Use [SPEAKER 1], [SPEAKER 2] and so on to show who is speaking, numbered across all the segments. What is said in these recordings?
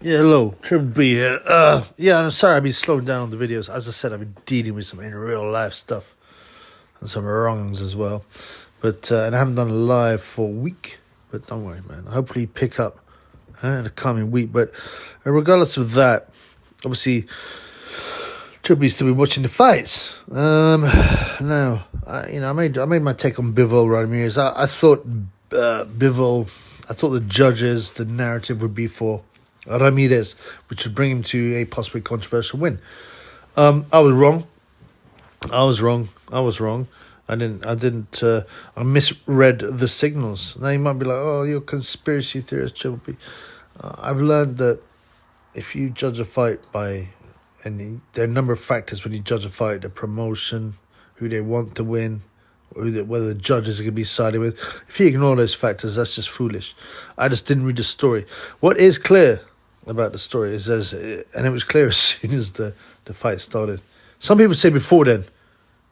[SPEAKER 1] Yeah, hello, Triple B here. Yeah, I'm sorry I've been slowing down on the videos. As I said, I've been dealing with some in real life stuff and some wrongs as well. But and I haven't done a live for a week. But don't worry, man. Hopefully pick up in the coming week. But regardless of that, obviously Triple B's still been watching the fights. Now, I made my take on Bivol Ramirez. I thought Bivol. I thought the judges, the narrative would be for Ramirez, which would bring him to a possibly controversial win. I was wrong. I misread the signals. Now you might be like, oh, you're a conspiracy theorist, Triple B. I've learned that if you judge a fight by, and there are a number of factors when you judge a fight, the promotion, who they want to win, whether the judges are going to be sided with. If you ignore those factors, that's just foolish. I just didn't read the story. What is clear about the story is, and it was clear as soon as the fight started. Some people say before then,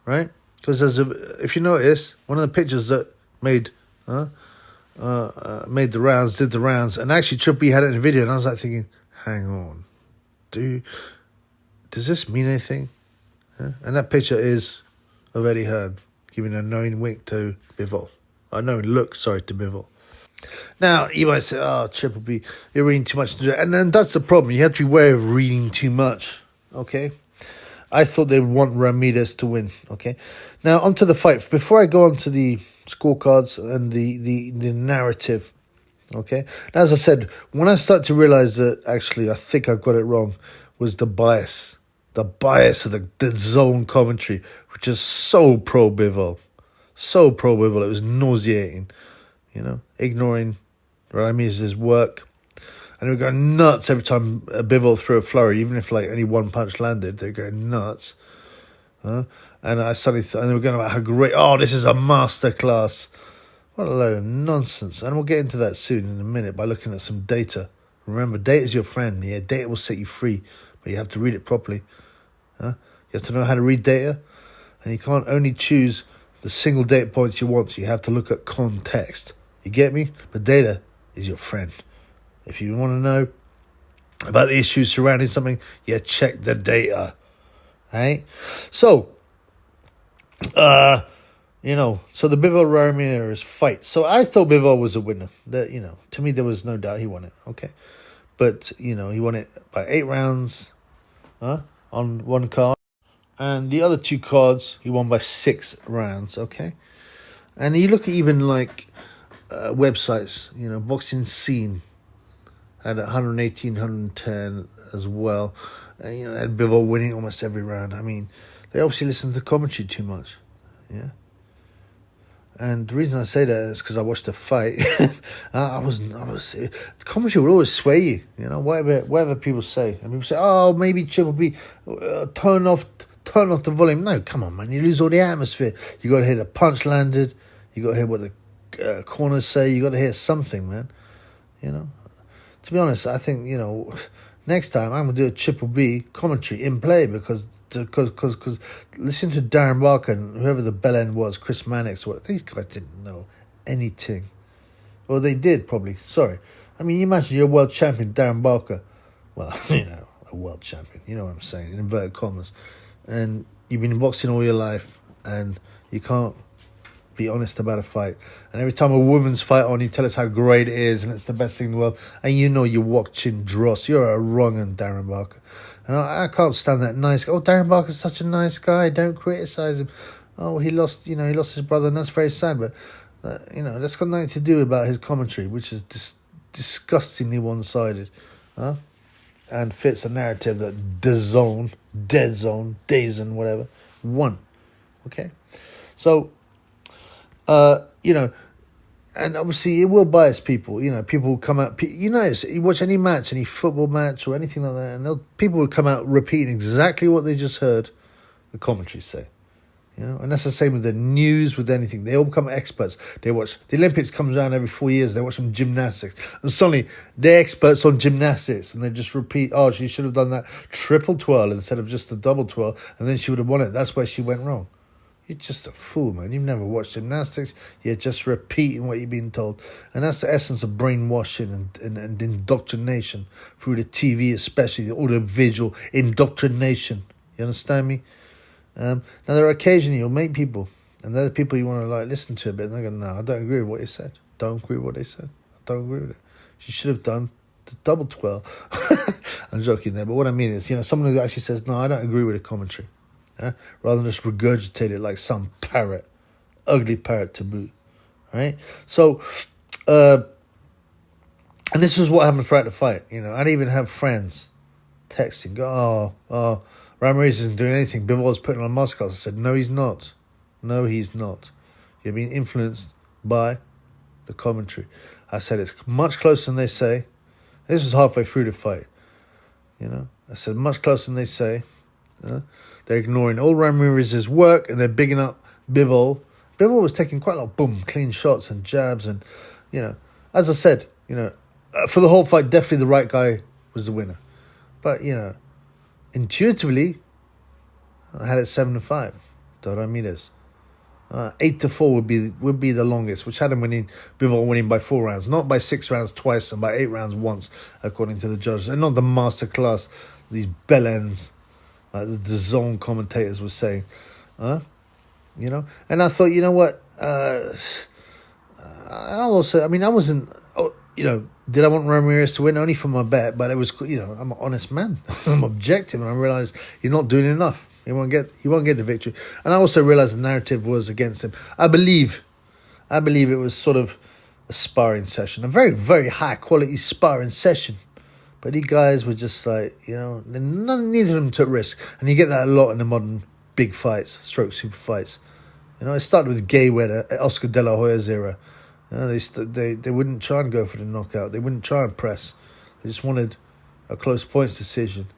[SPEAKER 1] right? Because if you notice, one of the pictures that made the rounds, did the rounds, and actually Triple B had it in a video, and I was like thinking, hang on, does this mean anything? Huh? And that picture is of Eddie Hearn giving a knowing wink to Bivol. A knowing look, sorry, to Bivol. Now, you might say, oh, Triple B, you're reading too much. And then that's the problem. You have to be aware of reading too much, okay? I thought they would want Ramirez to win, okay? Now, onto the fight. Before I go on to the scorecards and the narrative, okay? Now, as I said, when I start to realize that, actually, I think I've got it wrong, was the bias. The bias of the zone commentary, which is so pro-Bivol. So pro-Bivol, it was nauseating. Ignoring Ramirez's work. And they were going nuts every time Bivol threw a flurry, even if only one punch landed, they were going nuts. And I suddenly and they were going about how great, this is a masterclass. What a load of nonsense. And we'll get into that soon in a minute by looking at some data. Remember, data is your friend. Yeah, data will set you free, but you have to read it properly. You have to know how to read data, and you can't only choose the single data points you want, so you have to look at context. You get me? But data is your friend. If you want to know about the issues surrounding something, check the data. Right? So, so the Bivol Ramirez fight. So I thought Bivol was a winner. To me, there was no doubt he won it. Okay. But, he won it by 8 rounds on one card. And the other 2 cards, he won by 6 rounds. Okay. And you look at even websites, Boxing Scene had 118, 110 as well. And, had Bivol winning almost every round. I mean, they obviously listen to commentary too much. Yeah. And the reason I say that is because I watched the fight. The commentary would always sway you, whatever people say. And people say, oh, maybe Triple B, turn off the volume. No, come on, man. You lose all the atmosphere. You got to hear the punch landed. You got to hear what the corners say. You got to hear something, man. To be honest, I think, next time I'm going to do a Triple B commentary in play because listen to Darren Barker and whoever the bell end was, Chris Mannix, these guys didn't know anything. Well, they did, probably. Sorry. I mean, you imagine you're world champion, Darren Barker. Well, a world champion. You know what I'm saying, in inverted commas. And you've been boxing all your life and you can't be honest about a fight. And every time a woman's fight on, you tell us how great it is and it's the best thing in the world. And you're watching dross. You're a wrong un, Darren Barker. And I can't stand that nice guy. Oh, Darren Barker's such a nice guy. Don't criticize him. Oh, he lost his brother, and that's very sad. But, that's got nothing to do about his commentary, which is disgustingly one-sided. And fits a narrative that DAZN, whatever, won. Okay? So, and obviously it will bias people. People will come out. You watch any match, any football match or anything like that, and people will come out repeating exactly what they just heard the commentaries say. And that's the same with the news, with anything. They all become experts. They watch the Olympics comes around every 4 years. They watch some gymnastics, and suddenly they're experts on gymnastics, and they just repeat. Oh, she should have done that triple twirl instead of just the double twirl, and then she would have won it. That's where she went wrong. You're just a fool, man. You've never watched gymnastics. You're just repeating what you've been told. And that's the essence of brainwashing and indoctrination through the TV, especially the audiovisual indoctrination. You understand me? Now, there are occasionally you'll meet people, and they're the people you want to listen to a bit, and they go, no, I don't agree with what you said. Don't agree with what they said. I don't agree with it. You should have done the double twirl. I'm joking there, but what I mean is, someone who actually says, no, I don't agree with the commentary. Rather than just regurgitate it like some parrot, ugly parrot to boot, right? So, and this was what happened throughout the fight. I'd even have friends texting, go, oh, Ramirez isn't doing anything. Bivol's putting on Masterclass. I said, no, he's not. No, he's not. You're being influenced by the commentary. I said, it's much closer than they say. This was halfway through the fight. I said, much closer than they say. They're ignoring all Ramirez's work, and they're bigging up Bivol. Bivol was taking quite a lot of clean shots and jabs, and as I said, for the whole fight, definitely the right guy was the winner. But intuitively, I had it 7-5 to Ramirez. 8-4 would be the longest, which had him Bivol winning by 4 rounds, not by 6 rounds twice and by 8 rounds once, according to the judges, and not the Masterclass, these bellends. The zone commentators were saying, and I thought, what, I wasn't, did I want Ramirez to win? Only for my bet, but it was, I'm an honest man. I'm objective, and I realized he's not doing enough. He won't get the victory. And I also realized the narrative was against him. I believe it was sort of a sparring session, a very, very high quality sparring session. But these guys were just like, neither of them took risk. And you get that a lot in the modern big fights, stroke super fights. It started with Mayweather, Oscar De La Hoya's era. They wouldn't try and go for the knockout. They wouldn't try and press. They just wanted a close points decision.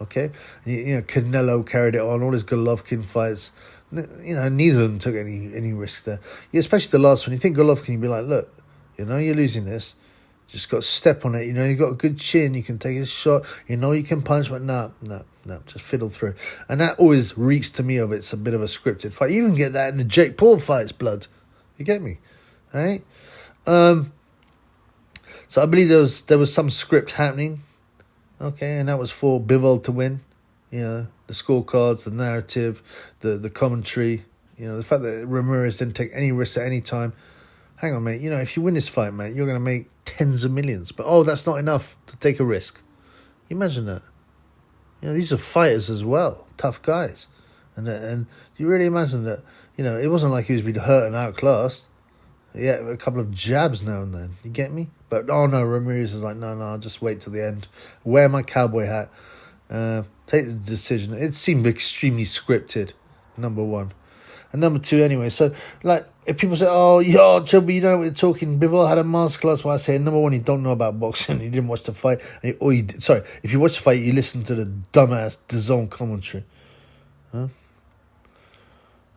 [SPEAKER 1] Okay? And, Canelo carried it on, all his Golovkin fights. Neither of them took any risk there. Especially the last one. You think Golovkin, you'd be like, look, you're losing this. Just got to step on it. You've got a good chin. You can take his shot. You can punch, but no. Just fiddle through. And that always reeks to me of it's a bit of a scripted fight. You even get that in the Jake Paul fights, blood. You get me? All right? So I believe there was some script happening. Okay, and that was for Bivol to win. The scorecards, the narrative, the commentary. The fact that Ramirez didn't take any risks at any time. Hang on, mate. If you win this fight, mate, you're going to make tens of millions. But, that's not enough to take a risk. Imagine that. These are fighters as well. Tough guys. And you really imagine that, it wasn't like he was being hurt and outclassed. Yeah, a couple of jabs now and then. You get me? But, no, Ramirez is like, no, I'll just wait till the end. Wear my cowboy hat. Take the decision. It seemed extremely scripted, number one. And number two, anyway. So, if people say, Chubby, you know what you're talking, Bivol had a masterclass. Well, I say, number one, you don't know about boxing. You didn't watch the fight. If you watch the fight, you listen to the dumbass DAZN commentary.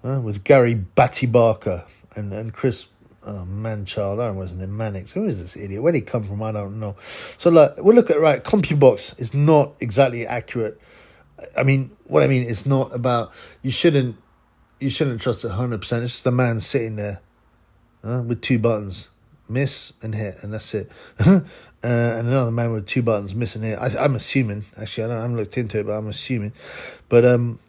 [SPEAKER 1] With Gary Batty Barker and Chris Manchild. I don't know what's his name, Mannix. Who is this idiot? Where did he come from? I don't know. So, we'll look at, CompuBox is not exactly accurate. What I mean, it's not about, you shouldn't trust it 100%. It's just a man sitting there with 2 buttons, miss and hit, and that's it. And another man with 2 buttons, miss and hit. I'm assuming, actually, I haven't looked into it, but I'm assuming. But, you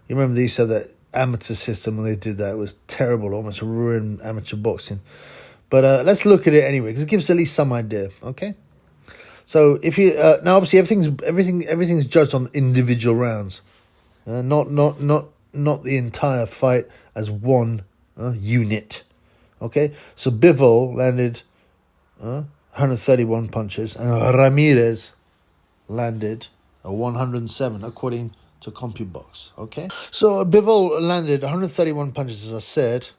[SPEAKER 1] remember they used to have that amateur system when they did that. It was terrible, almost ruined amateur boxing. But let's look at it anyway, because it gives at least some idea, okay? So if you now obviously everything's judged on individual rounds, not the entire fight as one unit. Okay, so Bivol landed 131 punches, and Ramirez landed 107, according to CompuBox. Okay, so Bivol landed 131 punches, as I said,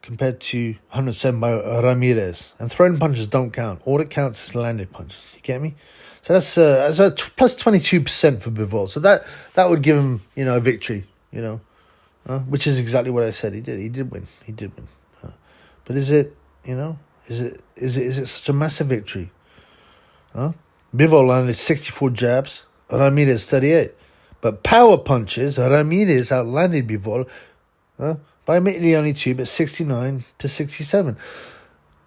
[SPEAKER 1] compared to 107 by Ramirez. And thrown punches don't count. All that counts is landed punches. You get me? So that's plus 22% for Bivol. So that would give him, a victory, which is exactly what I said he did. He did win. But is it, is it such a massive victory? Bivol landed 64 jabs, Ramirez 38. But power punches, Ramirez outlanded Bivol By admittedly only 2, but 69 to 67.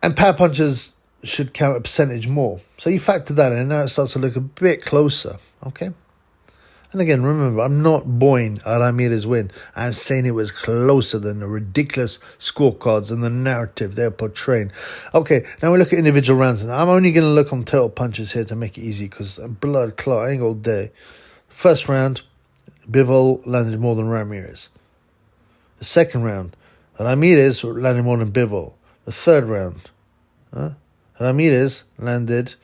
[SPEAKER 1] And power punches should count a percentage more. So you factor that in, and now it starts to look a bit closer. Okay? And again, remember, I'm not buoying Ramirez win. I'm saying it was closer than the ridiculous scorecards and the narrative they're portraying. Okay, now we look at individual rounds. And I'm only going to look on total punches here to make it easy because I'm blood clot. I ain't all day. First round, Bivol landed more than Ramirez. The second round, Ramirez landed more than Bivol. The third round, Ramirez landed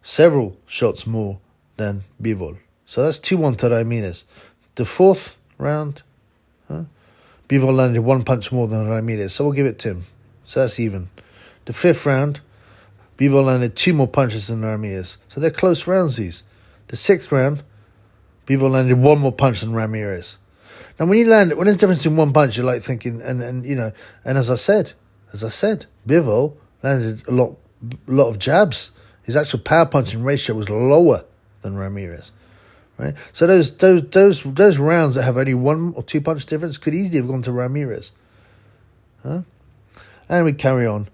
[SPEAKER 1] several shots more than Bivol. So that's 2-1 to Ramirez. The fourth round, Bivol landed 1 punch more than Ramirez, so we'll give it to him. So that's even. The fifth round, Bivol landed 2 more punches than Ramirez. So they're close rounds, these. The sixth round, Bivol landed 1 more punch than Ramirez. Now, when there's a difference in 1 punch, you're like thinking, and as I said, Bivol landed a lot of jabs. His actual power punching ratio was lower than Ramirez. Right, so those rounds that have only 1 or 2 punch difference could easily have gone to Ramirez, And we carry on.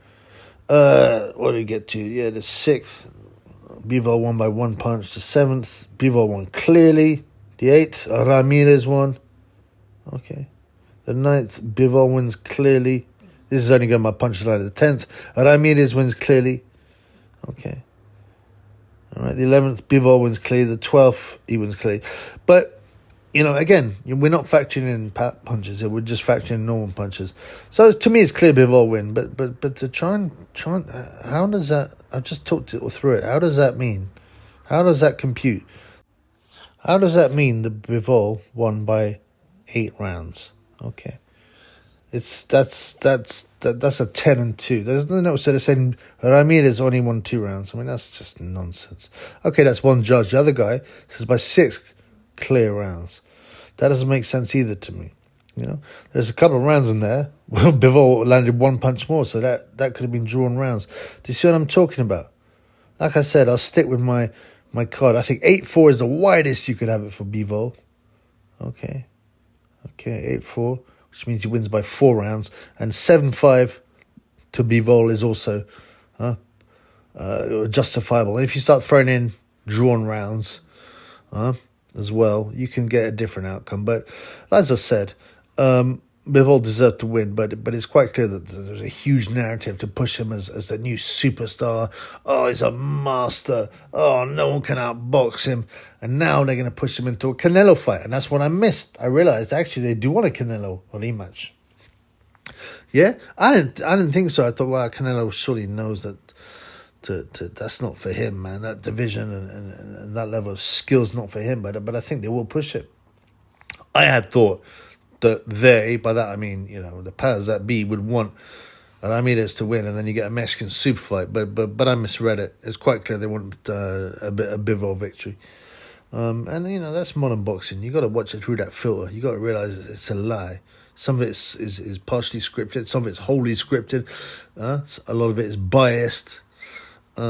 [SPEAKER 1] What do we get to? Yeah, the sixth, Bivol won by 1 punch. The seventh, Bivol won clearly. The eighth, Ramirez won. Okay, the ninth, Bivol wins clearly. This is only going by punches line. The 10th, Ramirez wins clearly. Okay. All right, the 11th, Bivol wins clearly. The 12th, he wins clearly. But, again, we're not factoring in punches. We're just factoring in normal punches. So, to me, it's clear Bivol win. But to try and, how does that, I've just talked through it. How does that mean? How does that compute? How does that mean that Bivol won by 8 rounds? Okay. That's a 10 and 2. There's no note saying Ramirez only won 2 rounds. I mean, that's just nonsense. Okay, that's one judge. The other guy says by 6 clear rounds. That doesn't make sense either to me. There's a couple of rounds in there. Well, Bivol landed 1 punch more, so that could have been drawn rounds. Do you see what I'm talking about? Like I said, I'll stick with my card. I think 8-4 is the widest you could have it for Bivol. Okay, 8-4. Which means he wins by 4 rounds. And 7-5 to Bivol is also justifiable. And if you start throwing in drawn rounds as well, you can get a different outcome. But as I said, Bivol deserved to win, but it's quite clear that there's a huge narrative to push him as the new superstar. Oh, he's a master. Oh, no one can outbox him. And now they're going to push him into a Canelo fight. And that's what I missed. I realized actually they do want a Canelo rematch. Yeah, I didn't think so. I thought, well, Canelo surely knows that that's not for him, man. That division and that level of skill's not for him. But I think they will push it. I had thought that by that I mean, the powers that be would want Ramirez to win, and then you get a Mexican super fight. But I misread it. It's quite clear they want a Bivol victory. And that's modern boxing. You got to watch it through that filter. You got to realize it's a lie. Some of it is partially scripted. Some of it's wholly scripted. A lot of it is biased. I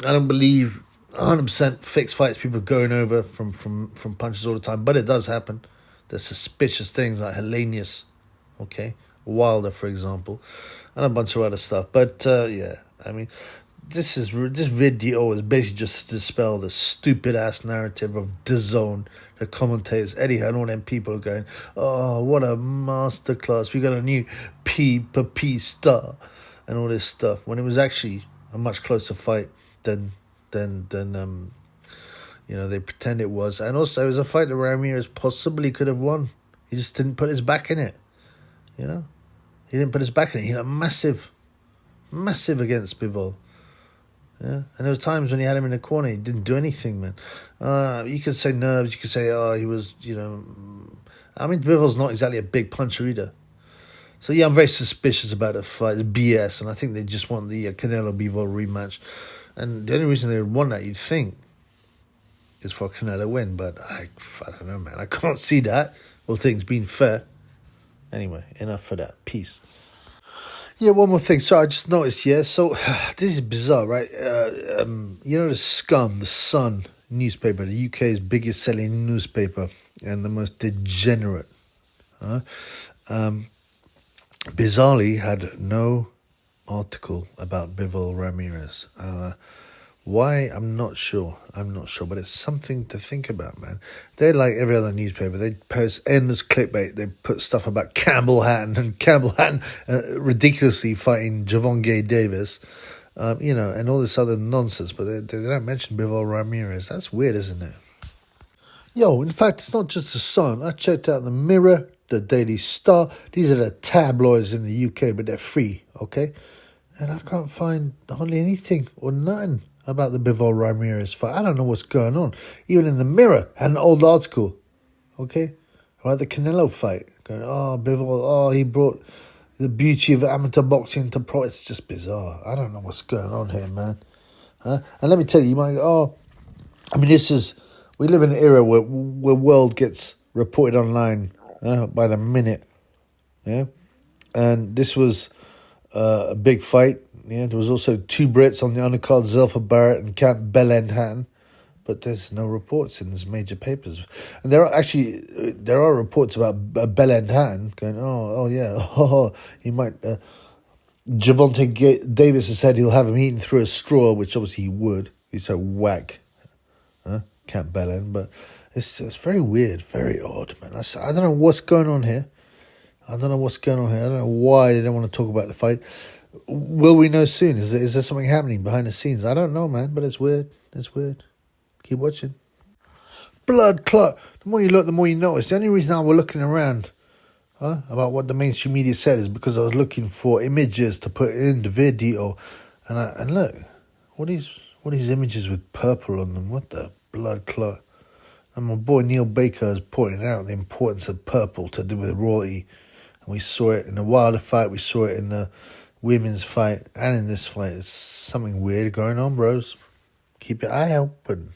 [SPEAKER 1] don't believe 100% fixed fights. People going over from punches all the time, but it does happen. There's suspicious things like Hellenius, Wilder, for example, and a bunch of other stuff. But I mean, this video is basically just to dispel the stupid ass narrative of DAZN, the commentators, Eddie Hearn, all them people are going, oh, what a masterclass! We got a new P star, and all this stuff. When it was actually a much closer fight than they pretend it was. And also, it was a fight that Ramirez possibly could have won. He just didn't put his back in it. He didn't put his back in it. He had a massive against Bivol. Yeah, and there was times when he had him in the corner, he didn't do anything, man. You could say nerves. You could say, he was, I mean, Bivol's not exactly a big puncher either. So, yeah, I'm very suspicious about the fight. It's BS, and I think they just want the Canelo-Bivol rematch. And the only reason they would want that, you'd think, is for Canelo win, but I don't know, man. I can't see that. All things being fair. Anyway, enough for that. Peace. Yeah, one more thing. Sorry, I just noticed, so this is bizarre, right? The Scum, the Sun newspaper, the UK's biggest selling newspaper and the most degenerate bizarrely had no article about Bivol Ramirez. Why? I'm not sure. But it's something to think about, man. They're like every other newspaper. They post endless clickbait. They put stuff about Campbell Hatton ridiculously fighting Javonte Davis, and all this other nonsense. But they don't mention Bivol Ramirez. That's weird, isn't it? Yo, in fact, it's not just the Sun. I checked out the Mirror, the Daily Star. These are the tabloids in the UK, but they're free, okay? And I can't find hardly anything or nothing about the Bivol Ramirez fight. I don't know what's going on. Even in the Mirror, had an old article, okay, about the Canelo fight. Going, Bivol, he brought the beauty of amateur boxing to pro. It's just bizarre. I don't know what's going on here, man. And let me tell you, you might go, we live in an era where world gets reported online by the minute, yeah. And this was a big fight. Yeah, there was also 2 Brits on the undercard, Zelfa Barrett and Camp Belland-Hatton, but there's no reports in these major papers. And there are reports about Belland-Hatton going, he might. Javonte Davis has said he'll have him eaten through a straw, which obviously he would. He's so whack, Camp Belland. But it's very weird, very odd, man. I don't know what's going on here. I don't know why they don't want to talk about the fight. Will we know soon? Is there something happening behind the scenes? I don't know, man, but it's weird. Keep watching. Blood clot. The more you look, the more you notice. The only reason I was looking around about what the mainstream media said is because I was looking for images to put in the video. And look, what is images with purple on them? What the blood clot? And my boy Neil Baker is pointing out the importance of purple to do with royalty. And we saw it in the Wilder fight. We saw it in the women's fight. And in this fight, it's something weird going on, bros. Keep your eye open.